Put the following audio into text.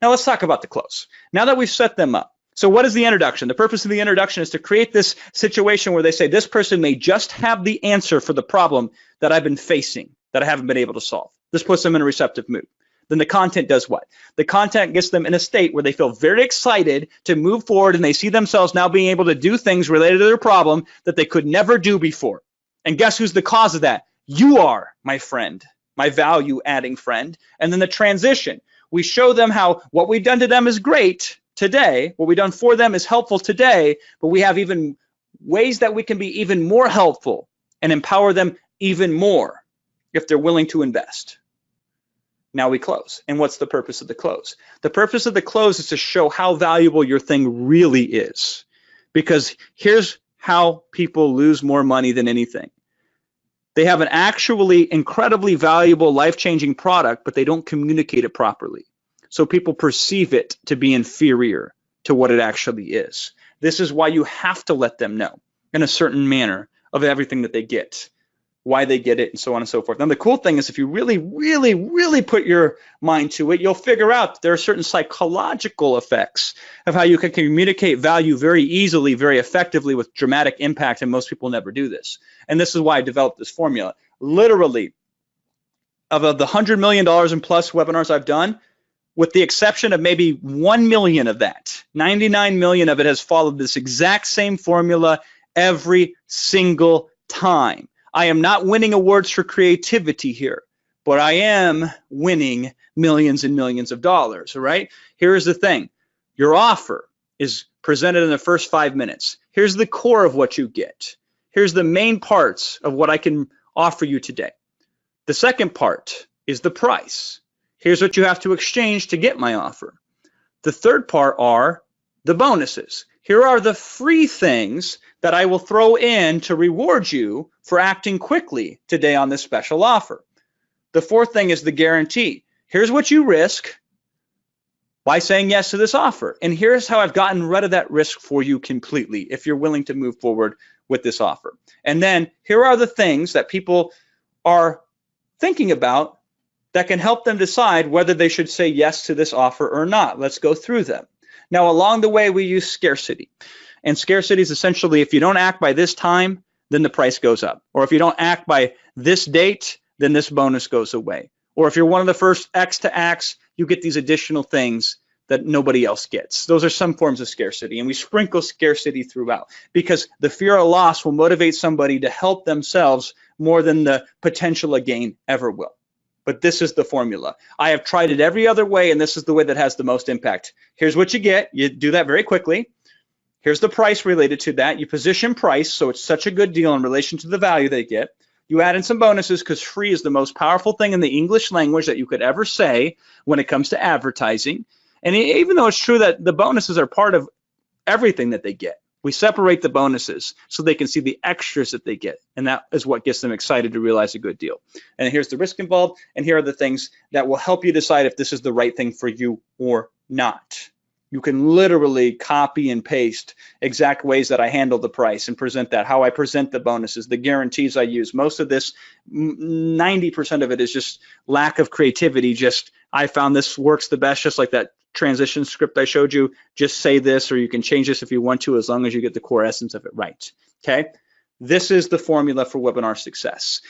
Now let's talk about the close. Now that we've set them up, so what is the introduction? The purpose of the introduction is to create this situation where they say this person may just have the answer for the problem that I've been facing, that I haven't been able to solve. This puts them in a receptive mood. Then the content does what? The content gets them in a state where they feel very excited to move forward, and they see themselves now being able to do things related to their problem that they could never do before. And guess who's the cause of that? You are, my friend, my value adding friend. And then the transition. We show them how what we've done to them is great today, what we've done for them is helpful today, but we have even ways that we can be even more helpful and empower them even more if they're willing to invest. Now we close. And what's the purpose of the close? The purpose of the close is to show how valuable your thing really is. Because here's how people lose more money than anything. They have an actually incredibly valuable, life-changing product, but they don't communicate it properly. So people perceive it to be inferior to what it actually is. This is why you have to let them know in a certain manner of everything that they get, why they get it, and so on and so forth. Now, the cool thing is if you really put your mind to it, you'll figure out that there are certain psychological effects of how you can communicate value very easily, very effectively with dramatic impact, and most people never do this. And this is why I developed this formula. Literally, of the $100 million and plus webinars I've done, with the exception of maybe 1 million of that, 99 million of it has followed this exact same formula every single time. I am not winning awards for creativity here, but I am winning millions and millions of dollars, all right? Here's the thing. Your offer is presented in the first 5 minutes. Here's the core of what you get. Here's the main parts of what I can offer you today. The second part is the price. Here's what you have to exchange to get my offer. The third part are the bonuses. Here are the free things that I will throw in to reward you for acting quickly today on this special offer. The fourth thing is the guarantee. Here's what you risk by saying yes to this offer. And here's how I've gotten rid of that risk for you completely if you're willing to move forward with this offer. And then here are the things that people are thinking about that can help them decide whether they should say yes to this offer or not. Let's go through them. Now, along the way, we use scarcity. And scarcity is essentially if you don't act by this time, then the price goes up. Or if you don't act by this date, then this bonus goes away. Or if you're one of the first X to acts, you get these additional things that nobody else gets. Those are some forms of scarcity. And we sprinkle scarcity throughout because the fear of loss will motivate somebody to help themselves more than the potential of gain ever will. But this is the formula. I have tried it every other way, and this is the way that has the most impact. Here's what you get. You do that very quickly. Here's the price related to that. You position price, so it's such a good deal in relation to the value they get. You add in some bonuses because free is the most powerful thing in the English language that you could ever say when it comes to advertising. And even though it's true that the bonuses are part of everything that they get, we separate the bonuses so they can see the extras that they get. And that is what gets them excited to realize a good deal. And here's the risk involved. And here are the things that will help you decide if this is the right thing for you or not. You can literally copy and paste exact ways that I handle the price and present that, how I present the bonuses, the guarantees I use. Most of this, 90% of it is just lack of creativity. Just, I found this works the best, just like that transition script I showed you. Just say this, or you can change this if you want to, as long as you get the core essence of it right, okay? This is the formula for webinar success.